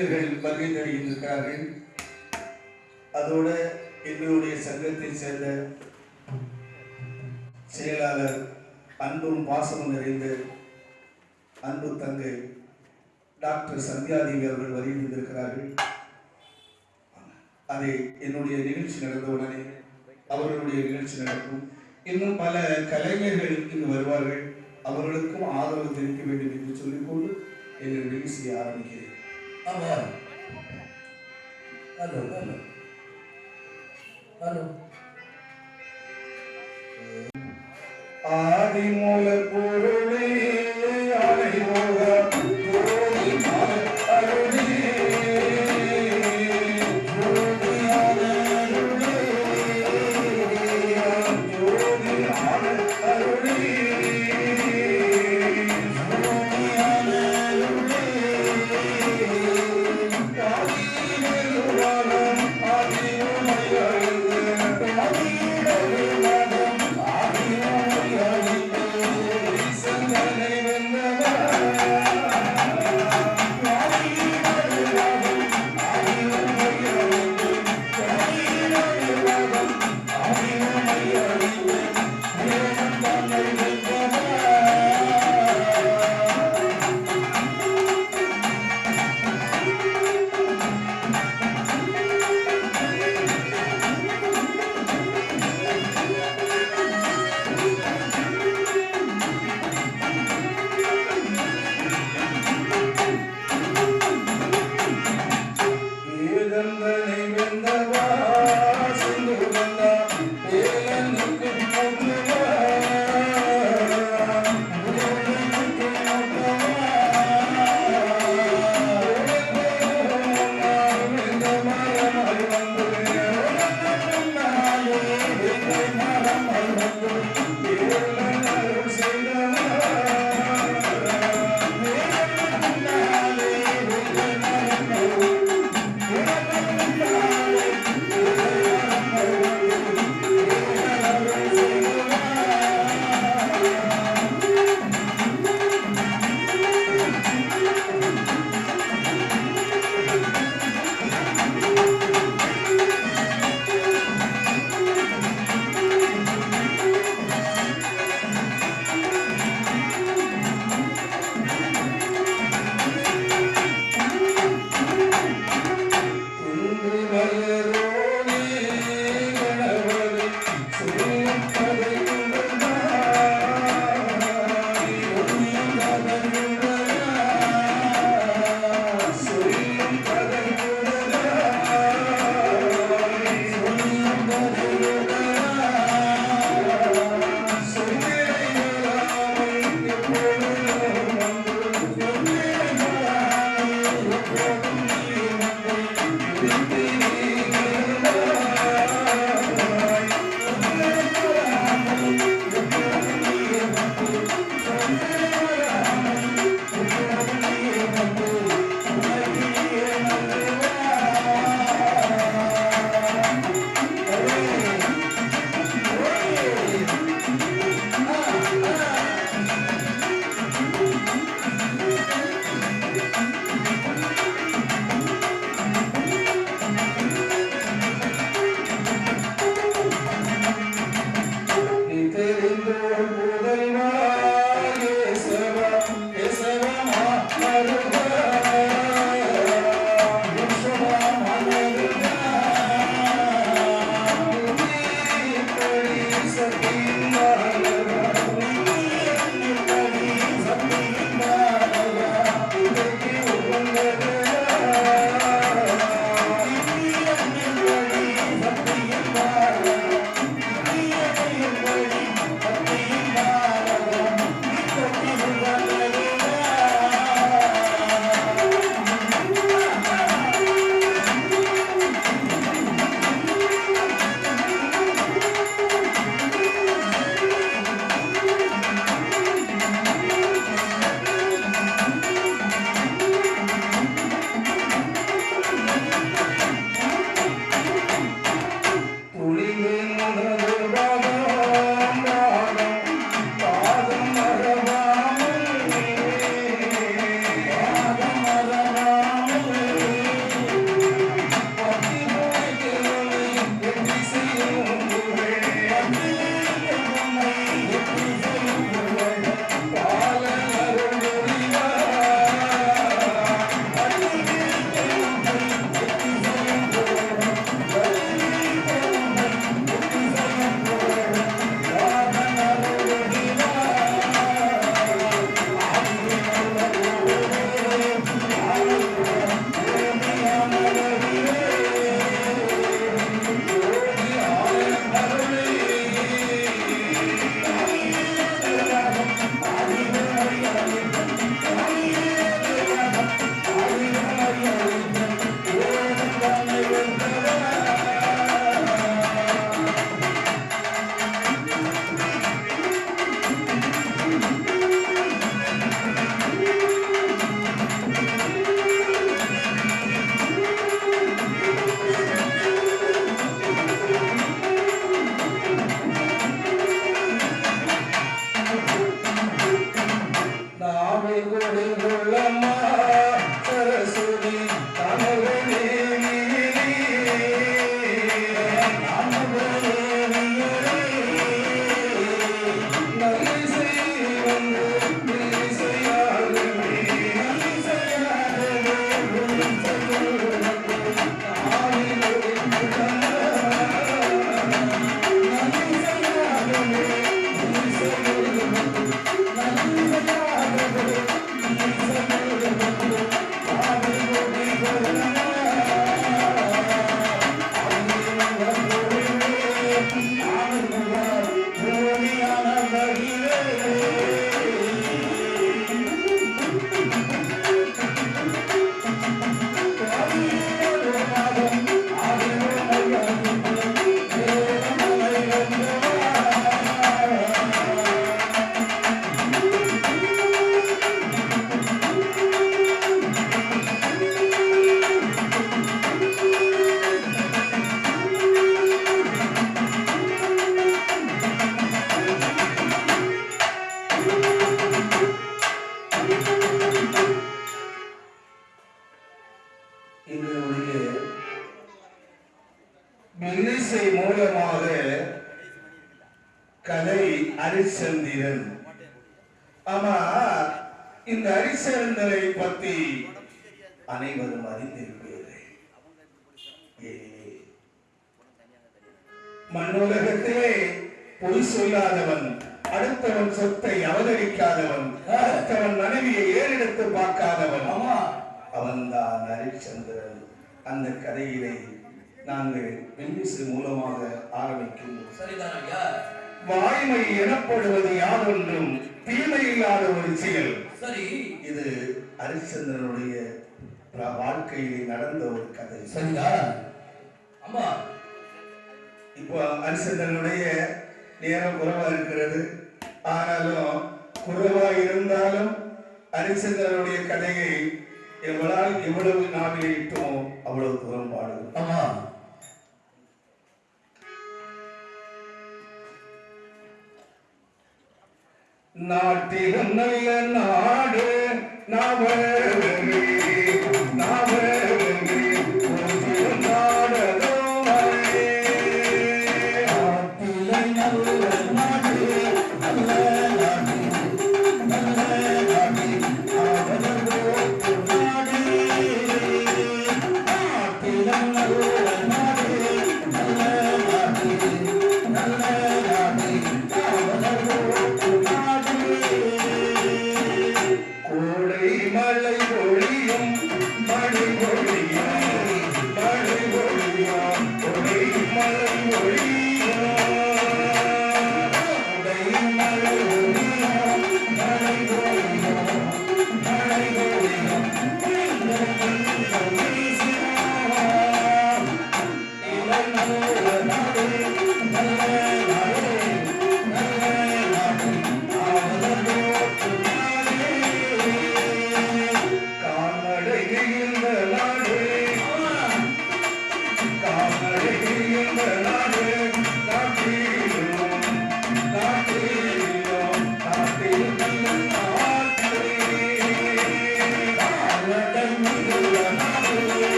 கலைஞர்கள் வருகை தருகின்றிருக்கிறார்கள். அதோட எங்களுடைய சங்கத்தை சேர்ந்த செயலாளர் அன்பும் பாசமும் நிறைந்த அன்பு தங்கை டாக்டர் சந்தியாதேவி அவர்கள் வருகின்றிருக்கிறார்கள். அதை என்னுடைய நிகழ்ச்சி நடந்தவுடனே அவர்களுடைய நிகழ்ச்சி நடக்கும். இன்னும் பல கலைஞர்கள் இங்கு வருவார்கள். அவர்களுக்கும் ஆதரவு தெரிவிக்க வேண்டும் என்று சொல்லிக்கொண்டு என்னுடைய நிகழ்ச்சியை ஆரம்பிக்கிறேன். ஆதிமூல பொருளே ஆதிமூல எங்களுடைய மெல்லிசை மூலமாக கலை அரிச்சந்திரன். ஆமா, இந்த அரிச்சந்திரனை பற்றி அனைவரும் அறிந்திருப்பீர்கள். மண்ணுலகத்திலே பொய் சொல்லாதவன், அடுத்தவன் சொத்தை அவதரிக்காதவன், அடுத்தவன் மனைவியை ஏறெடுத்து பார்க்காதவன், அவன்தான் ஹரிச்சந்திரன். அந்த கதையிலே நாங்கள் மெல்லிசை மூலமாக ஆரம்பிக்கின்றோம். சரிதான் ஐயா. வாய்மை எனப்படுவது யாதொன்றும் தீமை இல்லாத ஒரு செயல். சரி, இது ஹரிச்சந்திரனுடைய வாழ்க்கையிலே நடந்த ஒரு கதை. சரிதா? ஆமா. இப்போ ஹரிச்சந்திரனுடைய நேரம் குறைவா இருக்கிறது. ஆனாலும் குறைவா இருந்தாலும் ஹரிச்சந்திரனுடைய கதையை எவ்வளவு நாவிலே இட்டோமோ அவ்வளவு தூரம் பாடுவோம். ஆமா. நாட்டிலும் நல்ல நாடு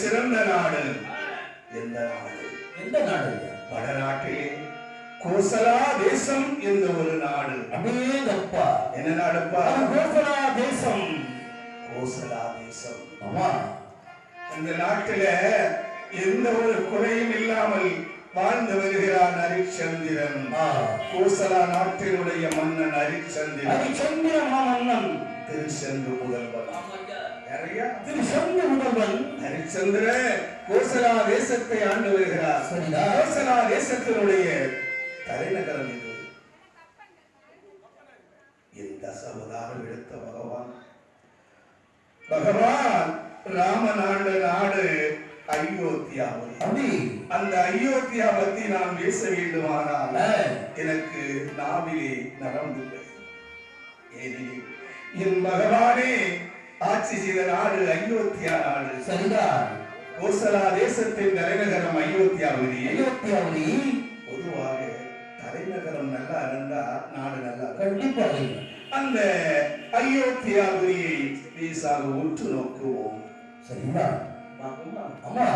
சிறந்த நாடு. எந்த நாடு? எந்த நாடு? வடநாட்டிலே கோசலா தேசம் என்ற ஒரு நாடு. அப்படியேப்பா. என்ன நாடுப்பா? கோசலா தேசம். கோசலா தேசம். ஆமா. அந்த நாட்டில எந்த ஒரு குறையும் இல்லாமல் வாழ்ந்து வருகிறான் ஹரிச்சந்திரன். கோசலா நாட்டினுடைய மன்னன் ஹரிச்சந்திரன். ஹரிச்சந்திர மன்னன் திருச்செந்து முதல்வன். ஹரிச்சந்திர கோசலா தேசத்தை ஆண்டு வருகிறார். கோசலா தேசத்தினுடைய தலைநகரம் இது. இந்த சமுதாயம் எடுத்த பகவான் ராமன் ஆண்ட நாடு அயோத்தியா. அந்த அயோத்தியா பத்தி நான் பேச வேண்டுமானால் எனக்கு நாவிலே நரம்பில்லை. ஏனெனில் என் பகவானே ஆட்சி செய்த நாடு அயோத்தியா நாடு. சரிதான். கோசலா தேசத்தின் தலைநகரம் அயோத்தியாவதி. பொதுவாக தலைநகரம் நல்லா இருந்தா நாடு நல்லா கண்டிப்பாக. அந்த அயோத்தியாவதியை பேசாக உற்று நோக்குவோம். சரிங்களா? ஆமா.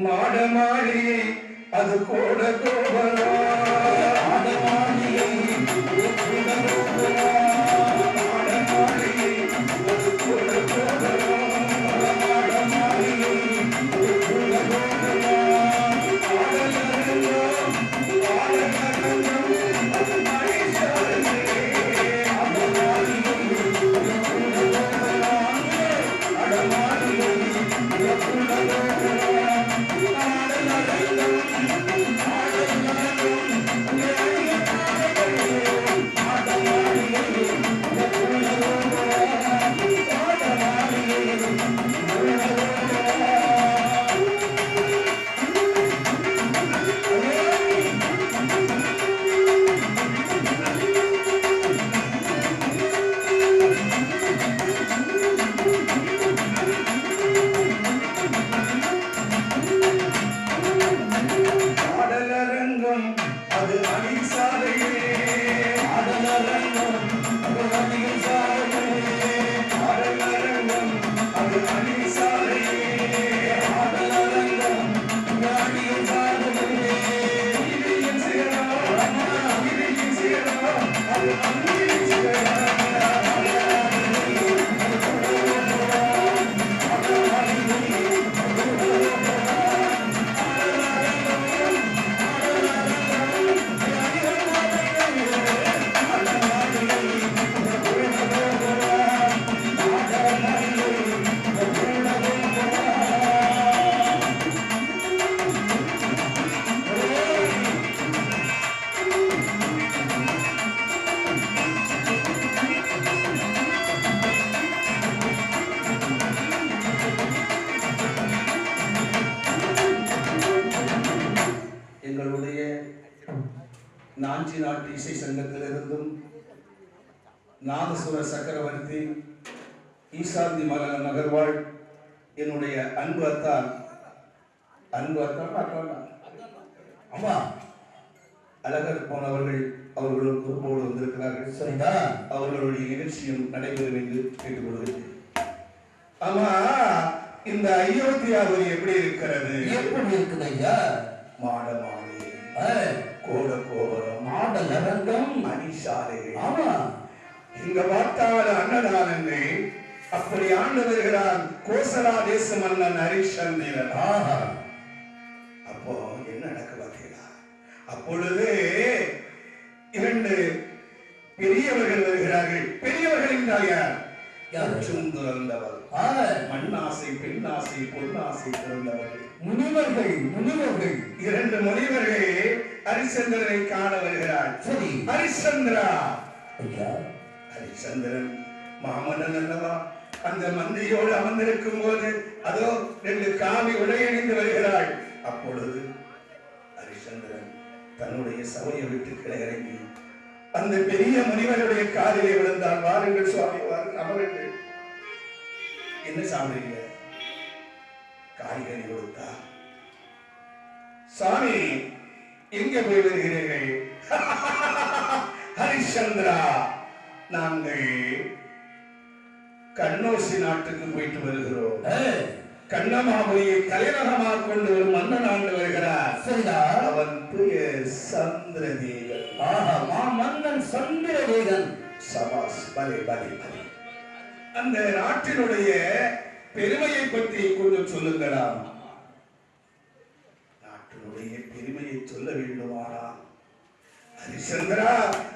மாட மாளிகை அது கோட கோபரா. மாட மாளிகை நாஞ்சி நாட்டு இசை சங்கத்திலிருந்தும் நாதசுர சக்கரவர்த்தி ஈசாந்தி மலன் நகர்வாள் என்னுடைய அன்பு அத்தான் அம்மா அழகர் போனவர்கள் அவர்களும் குறுப்போடு வந்திருக்கிறார்கள். சரிதா, அவர்களுடைய நிகழ்ச்சியும் நடைபெறும் என்று கேட்டுக்கொள்கிறேன். ஆமா, இந்த அயோத்தியாவில் எப்படி இருக்கிறது? எப்படி இருக்குது ஐயா? மாடமானி, கோட கோபுரம், மாடல் அரங்கம், அணிசாலைகள். ஆமா, இங்க பார்த்தால் அன்னதானங்கள் அப்படி ஆண்டு வருகிறான் கோசலா தேச மன்னன் ஹரிச்சந்திரன். அப்போ என்ன நடக்க பார்த்தீங்களா? அப்பொழுது இரண்டு பெரியவர்கள் வருகிறார்கள். பெரியவர்கள் என்றால் யார்? துறந்தவர், மண்ணாசை, பெண்ணாசை, பொன்னாசை துறந்தவர்கள், முனிவர்கள். முனிவர்கள், இரண்டு முனிவர்கள் ஹரிச்சந்திரனை காண வருகிறார். சரி, ஹரிச்சந்திரா. ஹரிச்சந்திரன் மாமன்னன் அல்லவா? அந்த மந்திரியோடு அமர்ந்திருக்கும் போது அதோ ரெண்டு காவி உடையணிந்து வருகிறாள். அப்பொழுது ஹரிச்சந்திரன் தன்னுடைய சபையை விட்டு கீழே இறங்கி அந்த பெரிய முனிவருடைய காலிலே விழுந்தார். வாருங்கள் சுவாமி, வாருங்கள், அமருங்கள். என்ன சாப்பிடுறீங்க? காய்கறி கொடுத்தா. சாமி, எங்க போய் வருகிறீர்கள்? ஹரிச்சந்திரா, நாங்கள் கண்ணோசி நாட்டுக்கு போயிட்டு வருகிறோம். கண்ணமாபுரியை தலைநகரமாக கொண்டு ஒரு மன்னன் ஆண்டு வருகிறார். சரிதா, அவன் பெயர் சந்திரதேவன். மன்னன் சந்திரதேவன். சபாஸ், பலே பலே பலே. அந்த நாட்டினுடைய பெருமையை பற்றி கொஞ்சம் சொல்லுங்களா? நாட்டினுடைய பெருமையை சொல்ல வேண்டுமானால் ஹரிச்சந்திரா,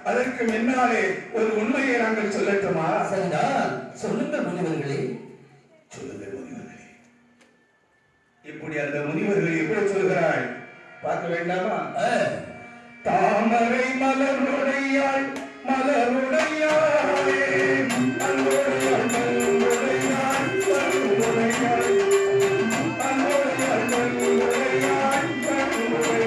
அதற்கு முன்னாலே ஒரு உண்மையை நாங்கள் சொல்லட்டுமா? சரிதான், சொல்லுங்கள் முனிவர்களே. சொல்லுங்கள் முனிவர்களே. இப்படி அந்த முனிவர்கள் எப்படி சொல்கிறாள் பார்க்க வேண்டாமா? தாமரை மலருடையாள், மலருடையாளே, மலருடையாள், மலருடையாள், மலருடையாள், மலருடையாள், மலருடையாள், மலருடையாள்.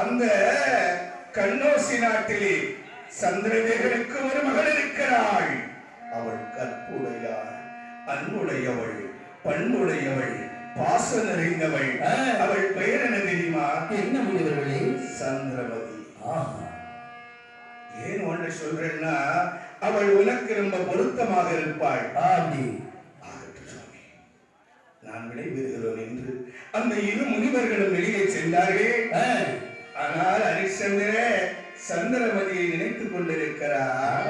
அந்த கண்ணோசி நாட்டிலே சந்திரதேவனுக்கு ஒரு மகள் இருக்கிறாள். அவள் கற்புடையாள், அன்புடையவள், பண்புடையவள், பாசம் நிறைந்தவள். அவள் பெயர் என்ன தெரியுமா? என்ன முனிவர்களே? சந்திரமதி. ஆஹா. ஏன் ஒன்று சொல்றேன்னா, அவள் உனக்கு ரொம்ப பொருத்தமாக இருப்பாள். ஆண்டி சுவாமி, நான் விடைபெறுகிறோம் என்று அந்த இரு முனிவர்களும் வெளியே சென்றார்கள். ஆனால் ஹரிச்சந்திர சந்திரமதியை நினைத்துக் கொண்டிருக்கிறார்.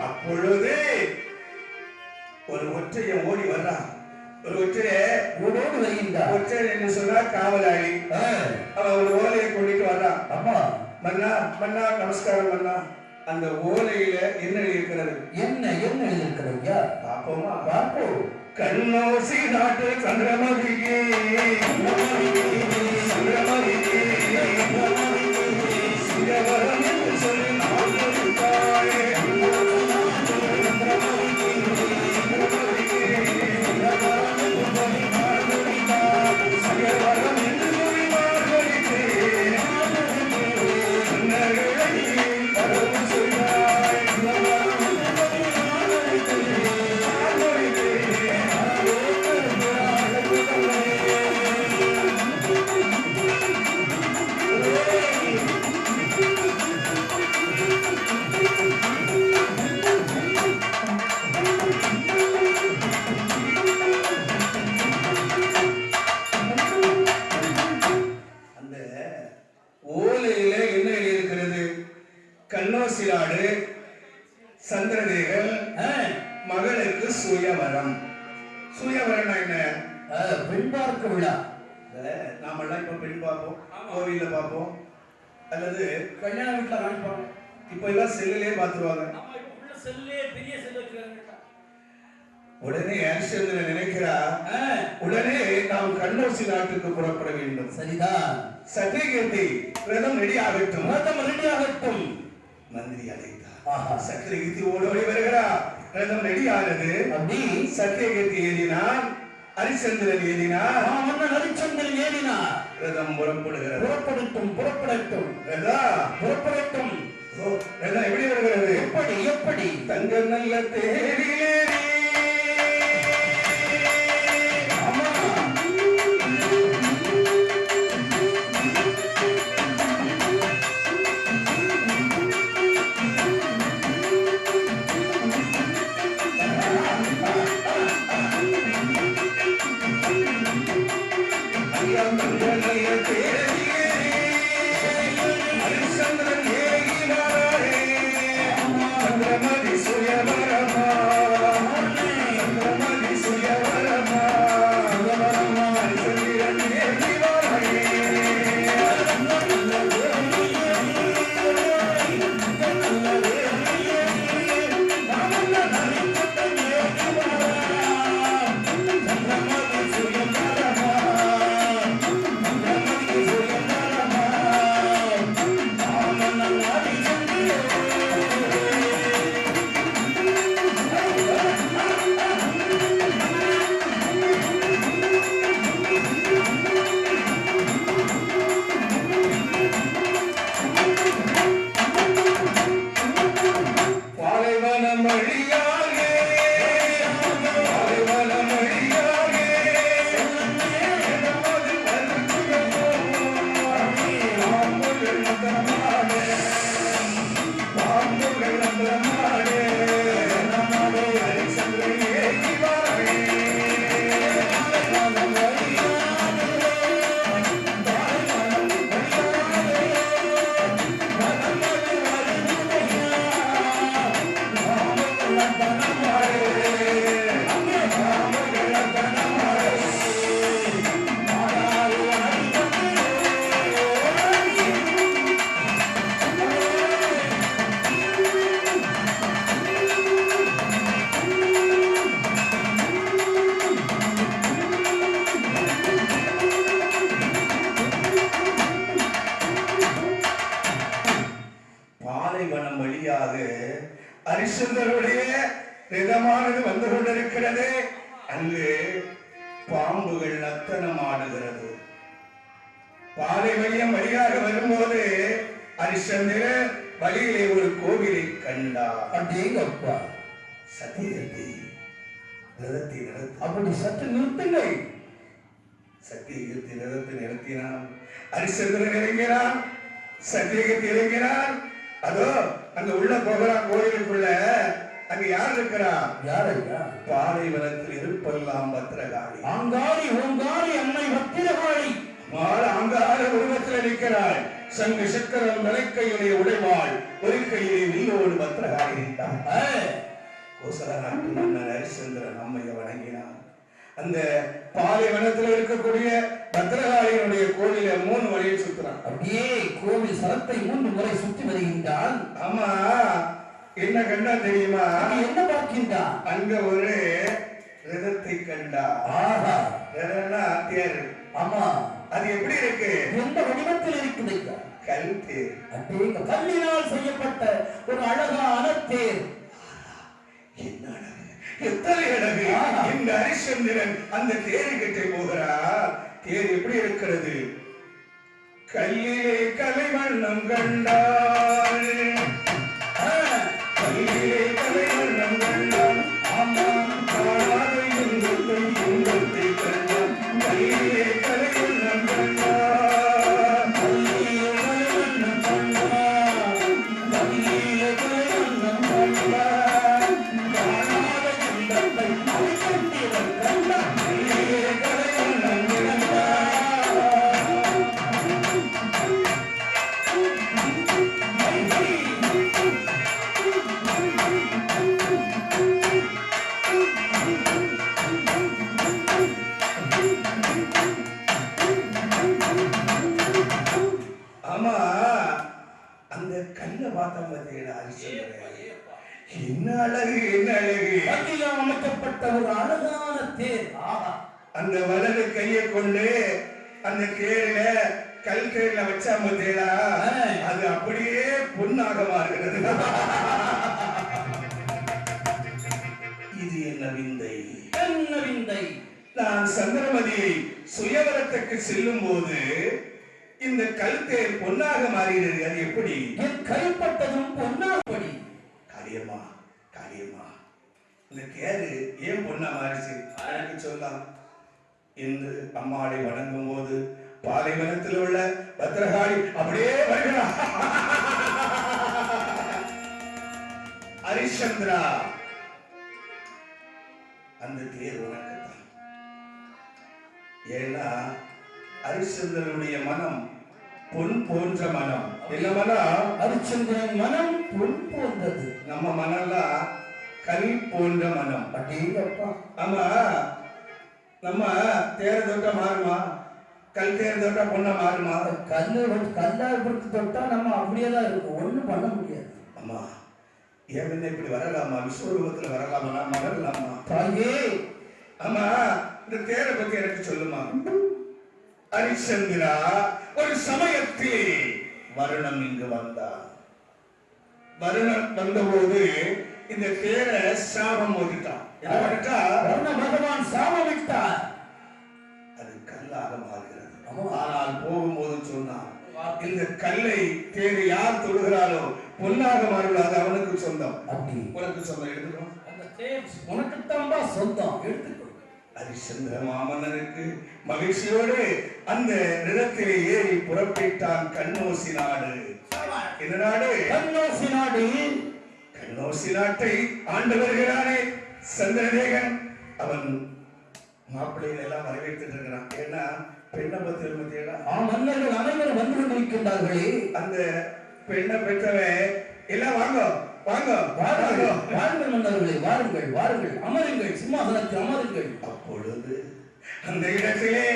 அப்பொழுது ஒரு ஒற்றையன் ஓடி வர்றான். ஒரு ஒற்றைய ஓடோடு வருகின்றார். ஒற்றை என்று சொன்னா காவலாளி. அவன் ஒரு ஓலையை கொண்டுட்டு வர்றான். அம்மா, மன்னா மன்னா நமஸ்காரம் மன்னா. அந்த ஓலையில என்ன இருக்கிறது? என்ன என்ன இருக்கிறையா? பாப்போமா? பார்ப்போம். கண்ணோசி நாட்டு சந்திரமதியே, சந்திரமதியே, சிங்கவரம் என்று சொல்லி நான் கொடுத்தாயே. கண்ணோசிலாடு சந்திரதேவன் மகளுக்கு சுயவரம். சுயவரம் என்ன? பெண் பார்க்க விழா. நாமெல்லாம் இப்ப பெண் பார்ப்போம், கோவில்ல பார்ப்போம், அல்லது கல்யாண வீட்டுல காணிப்பாங்க. இப்ப எல்லாம் செல்லுலயே பார்த்துருவாங்க. உடனே ஹரிச்சந்திரன் நினைக்கிறா, உடனே நாம் கண்ணோசி நாட்டுக்கு புறப்பட வேண்டும். சரிதான். சத்தியகீர்த்தி ரதம் ரெடி ஆகட்டும், ரதம் ரெடி ஆகட்டும். மந்திரி அழைத்தார். சத்தியகீர்த்தி ஓடோடி வருகிறா. ரதம் ரெடி ஆனது. அப்படி சத்தியகீர்த்தி ஏறினான், ஹரிச்சந்திரன் ஏறினார். மன்னன் ஹரிச்சந்திரன் ஏறினார். ரதம் புறப்படுகிறது. புறப்படட்டும் புறப்படட்டும். ரதம் புறப்படட்டும். ரதம் எப்படி வருகிறது? எப்படி எப்படி? தங்க நல்ல தேரி ஹரிச்சந்திரனுடைய ரதமானது வந்து கொண்டிருக்கிறது. அங்கு பாம்புகள் நர்த்தனமாடுகிறது. பாலை வழியாக வரும்போது ஹரிச்சந்திரன் வழியிலே ஒரு கோவிலை கண்டார். அடேங்கப்பா, சத்தியத்தை ரதத்தை நிறுத்த, அப்படி சற்று நிறுத்துங்கள். சத்தியத்தை ரதத்தை நிறுத்தினான். ஹரிச்சந்திரன் இறங்கினான், சத்தியகத்தை இறங்கினான். அதோ அங்க உள்ள போகிறான் கோயிலுக்குள்ள. அங்க யார் இருக்கிறா? யாரையா? பாலைவனத்தில் இருப்பெல்லாம் பத்திரகாளி. ஆங்காரி ஓங்காரி அன்னை பத்திரகாளி ஆங்கார உருவத்தில் நிற்கிறாள். சங்கு சக்கரம் தலைக்கையிலே உடைவாள், ஒரு கையிலே வில்லோடு பத்திரகாளி நின்றாள். கோசல நாட்டு மன்னர் ஹரிச்சந்திரன் அம்மையை வணங்கினான். அந்த பாலைவனத்தில் இருக்கக்கூடிய பத்திரகாளியினுடைய கோவில 3 வழியை சுத்துறான். அப்படியே கோவில் சரத்தை 3 முறை சுற்றி வருகின்றான். ஆமா, என்ன கண்டா தெரியுமா? என்ன பார்க்கின்றான்? அங்க ஒரு ரதத்தை கண்டா. ஆஹா, ரதம்னா தேர். ஆமா, அது எப்படி இருக்கு? எந்த வடிவத்தில் இருக்குது? கல் தேர். அடேங்க, கல்லினால் செய்யப்பட்ட ஒரு அழகான தேர். என்ன அழகு, எத்தனை அழகு! இந்த ஹரிச்சந்திரன் அந்த தேரிகிட்டே போகிறார். தேர் எப்படி இருக்கிறது? கல்லிலே கலைவண்ணம் கண்டாள், கல்லிலே கலைவண்ணம் கண்டான். ஆமா, காணாத இன்பத்தை கண்டான். கல்லிலே கலைவண்ணம் கண்டான், கல்லிலே கலைவண்ணம் கண்டான், கல்லிலே கலைவண்ணம் கண்டான். காணாத இன்பத்தை கண்டிவர் கண்டான், கல்லிலே கலைவண்ணம் கண்டான். ஆமா, அந்த கல்ல பார்த்தா பார்த்தீங்களா? என்ன அழகு, என்ன அழகு! கல்லில் அமைக்கப்பட்ட ஒரு அழகான தேர். ஆஹா, அந்த வலது கையை கொண்டு அந்த தேர்ல கல் தேர்ல வச்சா பார்த்தீங்களா? அது அப்படியே பொன்னாக மாறுகிறது. இது என்ன விந்தை, என்ன விந்தை! நான் சந்திரமதியை சுயவரத்துக்கு செல்லும் போது இந்த கல்தேர் பொன்னாக மாறுகிறது. அது எப்படி? என் கைப்பட்டதும் பொன்னாகப்படி. காரியமா, காரியமா, இந்த தேரு ஏன் பொன்னா மாறிச்சு எனக்கு சொல்லலாம் என்று அம்மாளை வணங்கும் போது பாலைவனத்தில் உள்ள பத்திரகாளி அப்படியே வருகிறார். ஹரிச்சந்திரா, அந்த தேர் உனக்குத்தான். ஏன்னா ஹரிச்சந்திரனுடைய மனம் பொன் போன்ற மனம். என்ன மனம்? ஹரிச்சந்திரன் மனம் பொன் போன்றது. நம்ம மனம்லாம் கல் போன்ற மனம். அடேங்கப்பா, ஆமா, நம்ம தேர தொட்டா மாறுமா? கல் தேர தொட்டா பொண்ணா மாறுமா? கல்லா கொடுத்து தொட்டா நம்ம அப்படியே தான் இருக்கும், ஒண்ணும் பண்ண முடியாது. அம்மா, ஏன் இப்படி வரலாமா? விஸ்வரூபத்துல வரலாமா? நான் மறலாமா? தாயே, ஆமா, இந்த தேரை பத்தி எனக்கு சொல்லுமா? ஹரிச்சந்திரா, ஒரு சமயத்தில் வருணம் இங்கு வந்தான். வருணன் வந்தபோது இந்த தேரை சாபம் ஓதிட்டான். வருண பகவான் சாபம் விட்டார். அது கல்லாக மாறுகிறது. ஆனால் போகும்போது சொன்னான், இந்த கல்லை தேரை யார் தொடுகிறாரோ பொன்னாக மாறுகிறது, அவனுக்கு சொந்தம். அப்படி உனக்கு சொந்தம், எடுத்துக்கோ. அந்த தேர் உனக்குத்தான் சொந்தம், எடுத்துக்கோ. ஹரிச்சந்திர மாமன்னருக்கு மகிழ்ச்சியோடு அந்த நிலத்திலே ஏறி புறப்பட்டான். கண்ணோசி நாடு. இந்த நாடு கண்ணோசி நாடு. கண்ணோசி நாட்டை ஆண்டு வருகிறானே சந்திரதேகன். அவன் மாப்பிள்ளைகள் எல்லாம் வரவேற்றுட்டு இருக்கிறான். ஏன்னா பெண்ணை பத்தி மன்னர்கள் அனைவரும் வந்து கொண்டிருக்கின்றார்களே. அந்த பெண்ணை பெற்றவன் எல்லாம் வாங்க வாங்க வாருங்கள், வாருங்கள் மன்னர்களே, வாருங்கள் வாருங்கள், அமருங்கள், சிம்மாசனத்தில் அமருங்கள். அப்பொழுது அந்த இடத்திலே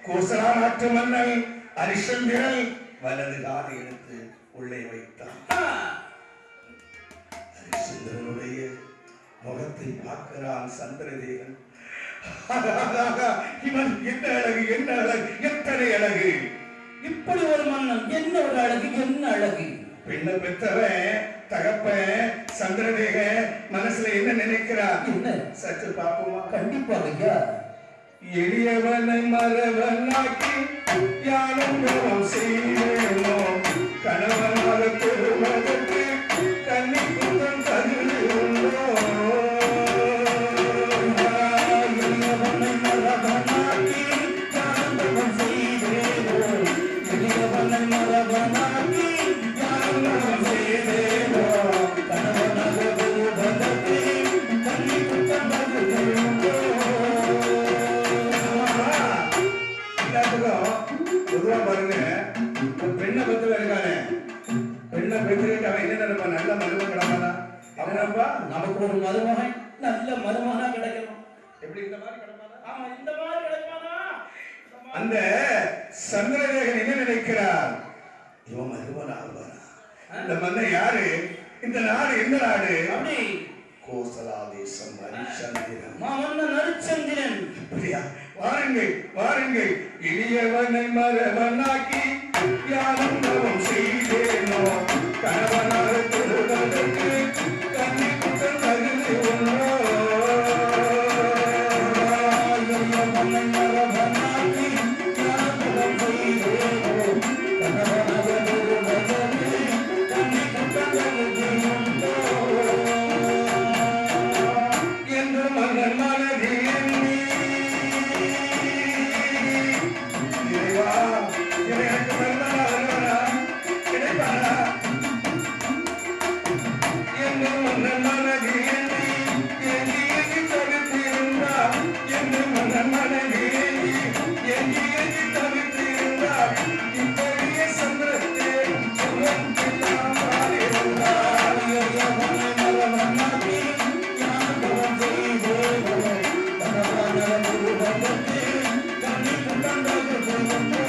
கோசலா நாட்டு மன்னன் ஹரிச்சந்திரன் வலது காலை எடுத்து உள்ளே வைத்தான். ஹரிச்சந்திரனுடைய முகத்தை பார்க்கிறான் சந்திரதேவன். இவன் என்ன அழகு, என்ன அழகு, எத்தனை அழகு! இப்படி ஒரு மன்னன், என்ன ஒரு அழகு, என்ன அழகு! பெண்ணை பெற்றவன் தகப்பன் சந்திரதேக மனசுல என்ன நினைக்கிறான்? என்ன சற்று பார்ப்போமா? கண்டிப்பாக ஐயா. எளியவனை மரவனாக்கி யாரும் செய்வேனோ கணவனாக பெறுவதற்கு கிடைப்பானா? அவனப்பா நமக்கு ஒரு மருமகன் நல்ல மருமகனா கிடைக்கணும். எப்படி இந்த மாதிரி கிடைப்பானா? ஆமா, இந்த மாதிரி கிடைப்பானா? அந்த சந்திரலேகன் என்ன நினைக்கிறார்? இவன் மருமகன் ஆகுவானா? இந்த மன்னன் யாரு? இந்த நாடு எந்த நாடு? அப்படி கோசலா தேசம். ஹரிச்சந்திரன் மன்னன் ஹரிச்சந்திரன். அப்படியா? வாருங்கள் வாருங்கள். இனியவனை மரபனாக்கி யாரும் நவம் செய்தேனோ கணவனாக திருவதற்கு கண்ணி குட்டம் தகுதி ஒன்றோ மன்னன் மரபனாக்கி யாரும் நவம் செய்தேனோ கணவனாக திருவதற்கு கண்ணி குட்டம் தகுதி ஒன்றோ என்று மன்னன் மனதில் எண்ணி இறைவா இவன் எனக்கு மருமகனா கிடைப்பானா என்று மன்னன் மனதில் எண்ணி எங்கி எங்கி தவிர்த்திருந்தார். என்று மன்னன் மனதில் எண்ணி எங்கி எங்கி தவிர்த்திருந்தார். இப்படிய சந்திரத்தே சுகம் இல்லாமல் இருந்தார். மன்னன் மரபனாக்கி யான் தவம் செய்தேனோ கணவனாக திருவதற்கு கண்ணி குட்டம் தகுதி ஒன்றோ.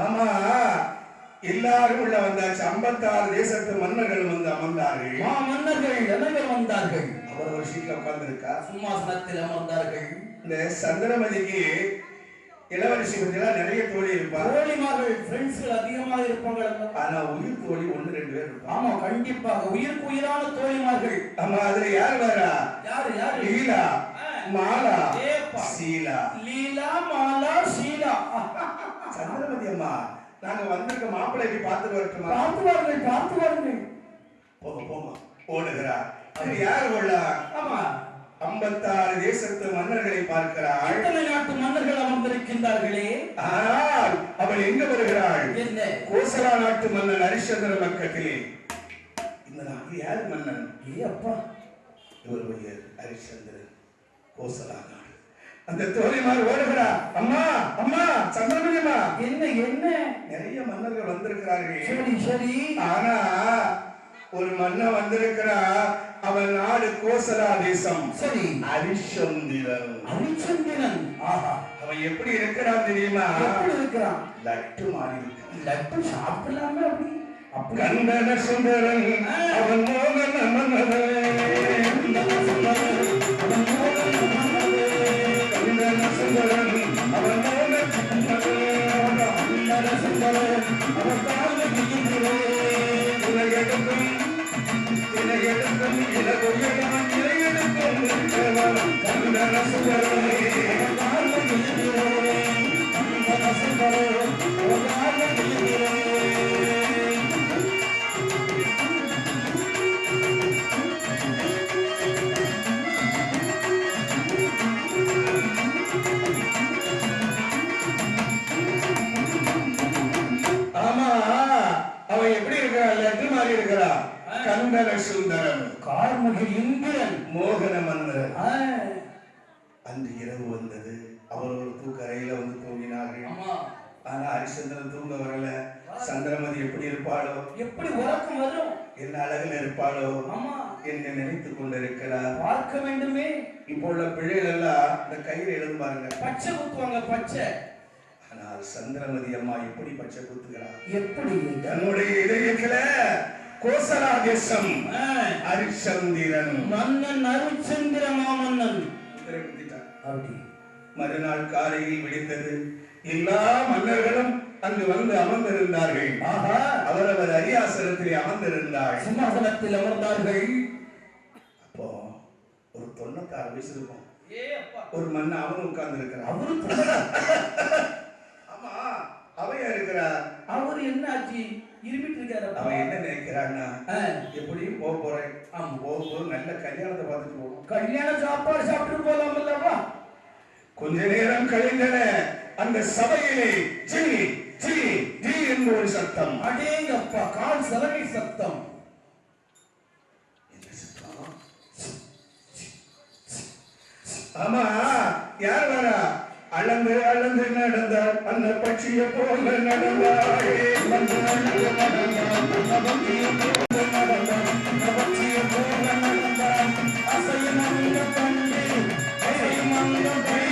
ஆமா, எல்லாரும் உள்ள வந்தாச்சு. 56 தேசத்து மன்னர்கள் வந்து அமர்ந்தார்கள். மன்னர்கள் அனைவரும் வந்தார்கள். அவர் ஒரு சீட்ல உட்கார்ந்து இருக்கா. சிம்மாசனத்தில் அமர்ந்தார்கள். இந்த சந்திரமதிக்கு இளவரசி பத்திலாம் நிறைய தோழி இருப்பார். தோழிமார்கள் ஃப்ரெண்ட்ஸ்கள் அதிகமாக இருப்பாங்க. ஆனா உயிர் தோழி 1-2 பேர் இருப்பாங்க. ஆமா, கண்டிப்பாக உயிருக்கு உயிரான தோழிமார்கள். ஆமா, அதுல யார் வரா? யாரு யாரு? லீலா, மாலா, ஏப்பா. சீலா. லீலா, மாலா, ஷீலா. சந்திரமதி அம்மா, நாங்க வந்திருக்க மாப்பிள்ளைக்கு பார்த்துட்டு வரட்டுமா? பார்த்து வாருங்கள், பார்த்து வாருங்கள். போங்க போங்க ஓடுகிறா. அது யார் கொள்ளா? ஆமா, 56 தேசத்து மன்னர்களை பார்க்கிறாள். இத்தனை நாட்டு மன்னர்கள் அமர்ந்திருக்கின்றார்களே. ஆனால் அவள் எங்க வருகிறாள்? என்ன? கோசலா நாட்டு மன்னன் ஹரிச்சந்திர பக்கத்திலே. இந்த நாடு யார் மன்னன்? ஏ அப்பா, இவர் பெயர் ஹரிச்சந்திரன். கோசலா நாடு. அந்த தோழிமார் ஓடுகிறா. அம்மா அம்மா சந்திரமதி அம்மா. என்ன என்ன? நிறைய மன்னர்கள் வந்திருக்கிறார்கள். சரி சரி. ஆனா ஒரு மன்னன் வந்திருக்கிறா. அவன் நாடு கோசலா தேசம். சரி. ஹரிச்சந்திரன். ஹரிச்சந்திரன். ஆஹா, அவன் எப்படி இருக்கிறான் தெரியுமா? எப்படி இருக்கிறான்? லட்டு மாறி இருக்கான். லட்டு சாப்பிடலாமே அப்படி. அப்படி கண்டன சுந்தரன் அவன் மோகன மன்னனே. கண்டன சுந்தரன் அவன் மோகன மன்னனே. கண்டன சுந்தரன் அவன் மோகன மன்னனே. கண்டன சுந்தரன் அவன் தாழ்மையிலே உலகெடுக்கும் இலையெடுக்கும் இலகுயலாம் இலையெடுக்கும் நிற்கலாம். கண்டன சுந்தரனே அவன் தாழ்மையிலே. கண்டன சுந்தரன் அவன் தாழ்மையிலே. ஆமா, அவன் எப்படி இருக்கிறா? லட்டு மாதிரி இருக்கிறா. கண்டன சுந்தரன் கார்முகில் இந்திரன் மோகன மன்னர். அன்று இரவு வந்தது. அவர் ஒரு தூக்கறையில வந்து தூங்கினார்கள். ஆமா, ஆனா ஹரிச்சந்திரன் தூங்க வரல. சந்திரமதி எப்படி இருப்பாளோ? எப்படி உறக்கம் வரும்? என்ன அழகுல இருப்பாளோ? ஆமா, என்ன நினைத்துக் கொண்டிருக்கிறார். பார்க்க வேண்டுமே. இப்போ உள்ள பிள்ளைகள் எல்லாம் இந்த கயிறு எழுந்து பாருங்க, பச்சை குத்துவாங்க, பச்சை. ஆனால் சந்திரமதி அம்மா எப்படி பச்சை குத்துகிறார்? எப்படி? தன்னுடைய இதயத்துல கோசலா தேசம் ஹரிச்சந்திரன் மன்னன் ஹரிச்சந்திர மாமன்னன் குத்திட்டார். அப்படி மறுநாள் காலையில் விடிந்தது. எல்லா மன்னர்களும் அங்கு வந்து அமர்ந்திருந்தார்கள். ஆஹா, அவரவர் அரியாசனத்திலே அமர்ந்திருந்தார். சிம்மாசனத்தில் அமர்ந்தார்கள். அப்போ ஒரு 96 வயசு இருக்கும். ஏ அப்பா, ஒரு மன்னன் அவனும் உட்கார்ந்து இருக்கிறான். அவரு ஆமா, அவையா இருக்கிறார். அவரு என்ன ஆச்சு? இருமிட்டு இருக்காரு. அவன் என்ன நினைக்கிறான்னா, எப்படியும் போக போறேன். ஆமா, போகும்போது நல்ல கல்யாணத்தை பார்த்துட்டு போகணும். கல்யாண சாப்பாடு சாப்பிட்டு போலாம் அல்லவா? கொஞ்ச நேரம் கழிந்தன. அந்த சபையிலே ஜி ஜி ஜி என்று செங்கோல் சத்தம். அடேங்கப்பா, கால் சலகை சத்தம். ஆமா, யார் வரா? அளந்து அளந்து நடந்தார் அந்த பட்சிய போல நடந்தாரே. வந்து அளந்து நடந்தார் அந்த பட்சிய போல நடந்தார். அந்த பட்சிய போல நடந்தார். அசையும் அந்த கண்டு அசையும் அந்த கை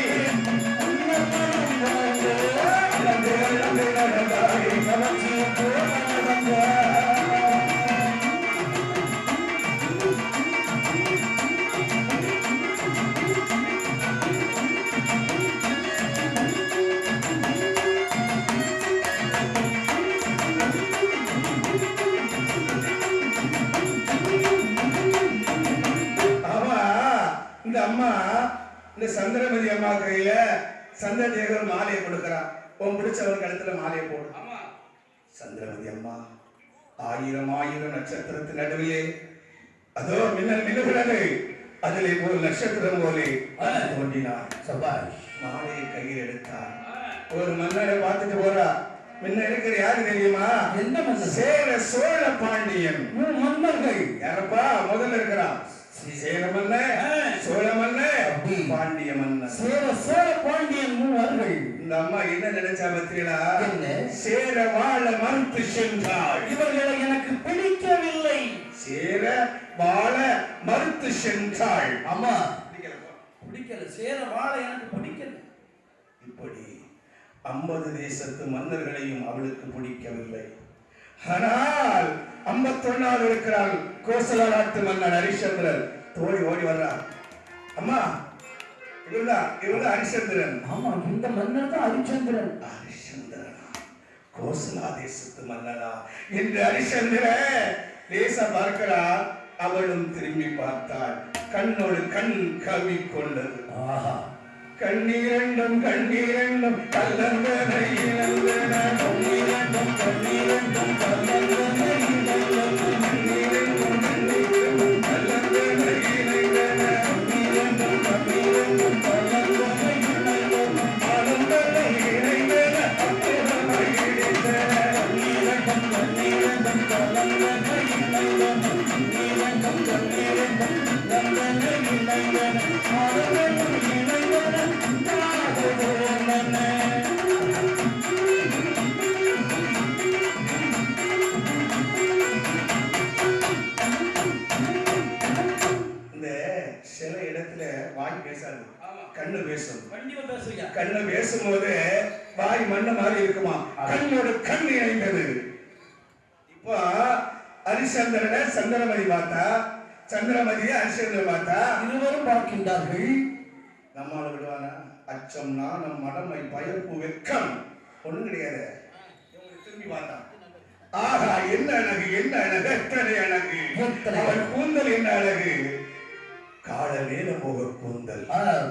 அளந்து அளந்து நடந்தாரே. அந்த பட்சிய போல நடந்தார். அம்மா இந்த சந்திரமதி அம்மா கையில சந்திரதேவர் மாலையை கொடுக்கிறான். உன் பிடிச்சவன் கழுத்துல மாலையை போடு. சந்திரமதி அம்மா ஆயிரம் ஆயிரம் நட்சத்திரத்தின் நடுவிலே அதோ மின்னல் மின்னுகிறது. அதிலே ஒரு நட்சத்திரம் போலே தோன்றினார். மாலையை கையில் எடுத்தார். ஒரு மன்னரை பார்த்துட்டு போறா. முன்ன இருக்கிற யாரு தெரியுமா? எந்த மன்னர்? சேர சோழ பாண்டியன் மன்னர்கள். யாரப்பா முதல்ல இருக்கிறான்? சேர மன்னர், சோழ மன்னர், பாண்டிய மன்னர். சேர சோழ பாண்டியன் மூவர்கள். இந்த அம்மா என்ன நினைச்சா பத்திரிகளா? என்ன? சேர வாழ மறுத்து சென்றாள். இவர்களை எனக்கு பிடிக்கவில்லை. சேர வாழ மறுத்து சென்றாள். அம்மா பிடிக்கல, சேர வாழ எனக்கு பிடிக்கல. இப்படி 50 தேசத்து மன்னர்களையும் அவளுக்கு பிடிக்கவில்லை. ஆனால் 51 இருக்கிறாள். கோசல நாட்டு மன்னன் ஹரிச்சந்திரன் தோழி ஓடி வர்றார். அம்மா இவருதான் ஹரிச்சந்திரன். ஆமா, இந்த மன்னர் தான் ஹரிச்சந்திரன். ஹரிச்சந்திரனா? கோசலா தேசத்து மன்னனா என்று ஹரிச்சந்திரன் தேச பார்க்கிறார். அவளும் திரும்பி பார்த்தாள். கண்ணோடு கண் கவி கொண்டது. கண்ணீரண்டும் கண்ணீரண்டும் கல்லந்தனை இழந்தன. கண்ணீரண்டும் கண்ணீரண்டும் கல்லந்தனை இழந்தன. கண்ணீரண்டும் கண்ணீரண்டும் கல்லந்தனை இழந்தன. கண்ணீரண்டும் கண்ணீரண்டும் கல்லந்தனை இழந்தன. ஆனந்தனை இணைந்தன அற்புதனை இணைந்தன. கண்ணீரண்டும் கண்ணீரண்டும் கல்லந்தனை இழந்தன. கண்ணீரண்டும் கண்ணீரண்டும் கல்லந்தனை இழந்தன. ஆனந்தனை இணைந்தன. சில இடத்துல வாய் பேசாது, கண்ணு பேசும். கண்ணு பேசும்போது வாய் மண்ணு மாதிரி இருக்குமா? கண்ணோட கண் இணைந்தது. இப்போ ஹரிச்சந்திரனை சந்திரமதி பார்த்தா, சந்திரமதியை ஹரிச்சந்திரன் பார்த்தா, இருவரும் பார்க்கின்றார்கள். நம்மால விடுவானா? அச்சம், நாணம், மடமை, பயப்பு, வெக்கம் ஒண்ணும் கிடையாது. திரும்பி பார்த்தான். ஆகா, என்ன அழகு, என்ன அழகு, எத்தனை அழகு! அவள் கூந்தல் என்ன அழகு! கால மேல போக கூந்தல்,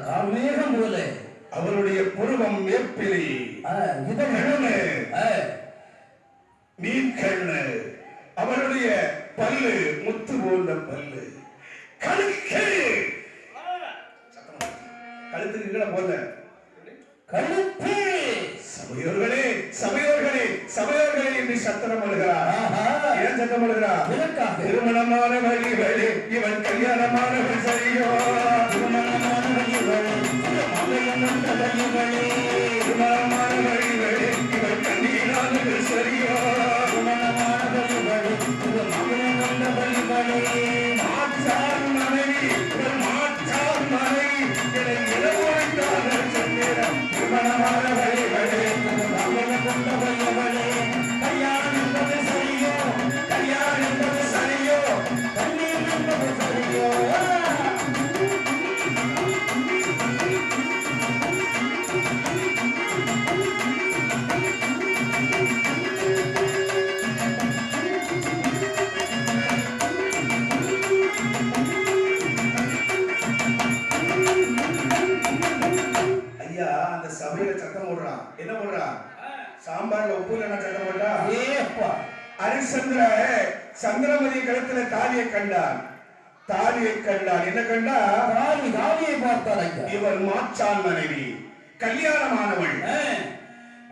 காலமேகம் போல. அவளுடைய புருவம் வேப்பிலை, கண்ணு மீன் கண்ணு, அவளுடைய பல்லு முத்து போன்ற பல்லு, கழுத்து கழுத்துக்கு கீழே போல கழுத்து. சபையோர்களே சபையோர்களே சபையோர்களே என்று சத்தனம் எழுகிறார். ஏன் சத்தம் எழுகிறார்? திருமணமான வழிகளே இவன் கல்யாணமானவன் சரியோ. திருமணமான வழிகளே திருமணமான வழிகளே இவன் கண்ணீரானவன் சரியோ. திருமணமான வழிகளே இவன் மகன் கொண்ட வழிகளே. மாற்றார் மனைவி மாற்றார் மனைவி என இளவோய்த்தான சந்திரன். திருமணமான வழிகளே மகன் கொண்ட வழிகளே. கல்யாணம் என்பது சரியோ, கல்யாணம் என்பது சரியோ, கண்ணீர் என்பது சரியோ. ஐயா, அந்த சபையில சத்தம் போடுறான். என்ன போடுறான்? சாம்பார்ல உப்பு இல்லைன்னா சத்தம் போட்டா, ஹரிச்சந்திர சந்திரமதி கழுத்துல தாலியை கண்டான். தாலியை கண்டான். என்ன கண்டா? தாலியை பார்த்தார். இவர் மாற்றான் மனைவி, கல்யாணமானவள்.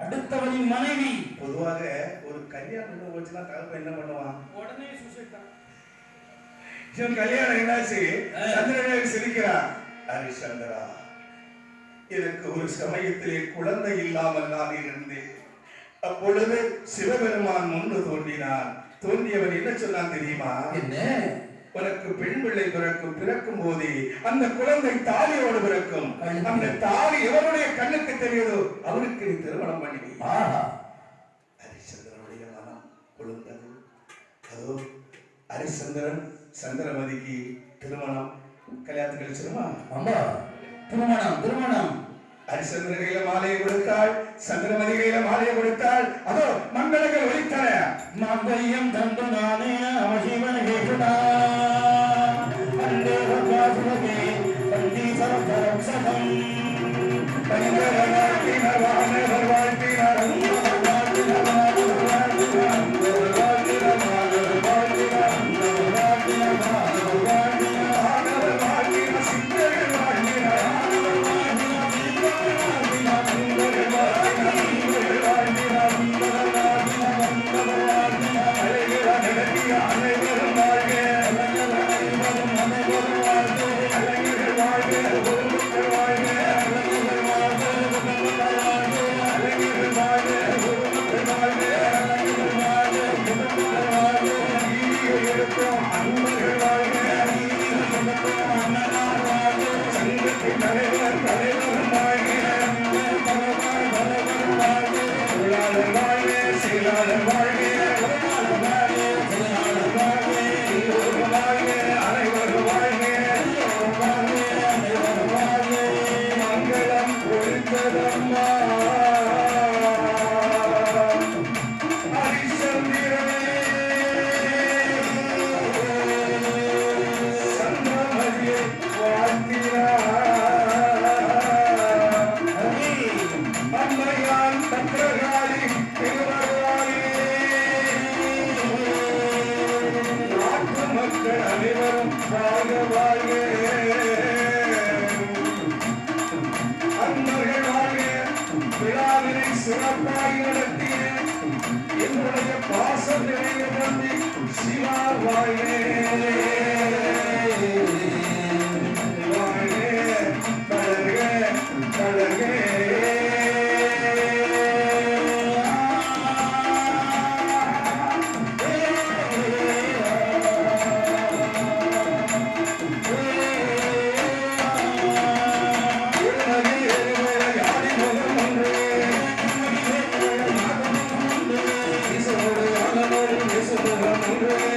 அடுத்தவனின் மனைவி. பொதுவாக ஒரு கல்யாணம் வச்சுன்னா தகப்பன் என்ன பண்ணுவான்? உடனே சூசைட் தான். இவன் கல்யாணம் என்னாச்சு? சந்திரன் சிரிக்கிறான். ஹரிச்சந்திரா, எனக்கு ஒரு சமயத்திலே குழந்தை இல்லாமல் நான் இருந்தேன். அப்பொழுது சிவபெருமான் முன்பு தோன்றினான். தோன்றியவன் என்ன சொன்னான் தெரியுமா? என்ன? உனக்கு பெண் பிள்ளை பிறக்கும் போதே அந்த குழந்தை தாலியோடு பிறக்கும். அந்த தாலி எவருடைய கண்ணுக்கு தெரியுதோ அவருக்கு நீ திருமணம் பண்ணி. ஹரிச்சந்திரனுடைய மனம் கொழுந்தது. அதோ ஹரிச்சந்திரன் சந்திரமதிக்கு திருமணம். கல்யாணத்துக்கு கழிச்சிருமா? ஆமா, திருமணம் திருமணம். ஹரிச்சந்திர கையில மாலையை கொடுத்தாள், சந்திரமதி கையில மாலையை கொடுத்தாள். அதோ மங்களங்கள் ஒலித்தன. மங்கையம் தந்து நானே அவசிவன் கேட்டுடா அண்டே வகாசுரகே பண்டி சரதரம் சதம் பஞ்சரவாழ்த்தினர் வானவர் வாழ்த்தினர் சிறப்பாய் நடத்திய என்னுடைய பாசம் நிறைய தம்பி சிவா வாழ்வே வாழ்வே கழகே கழகே. Yes,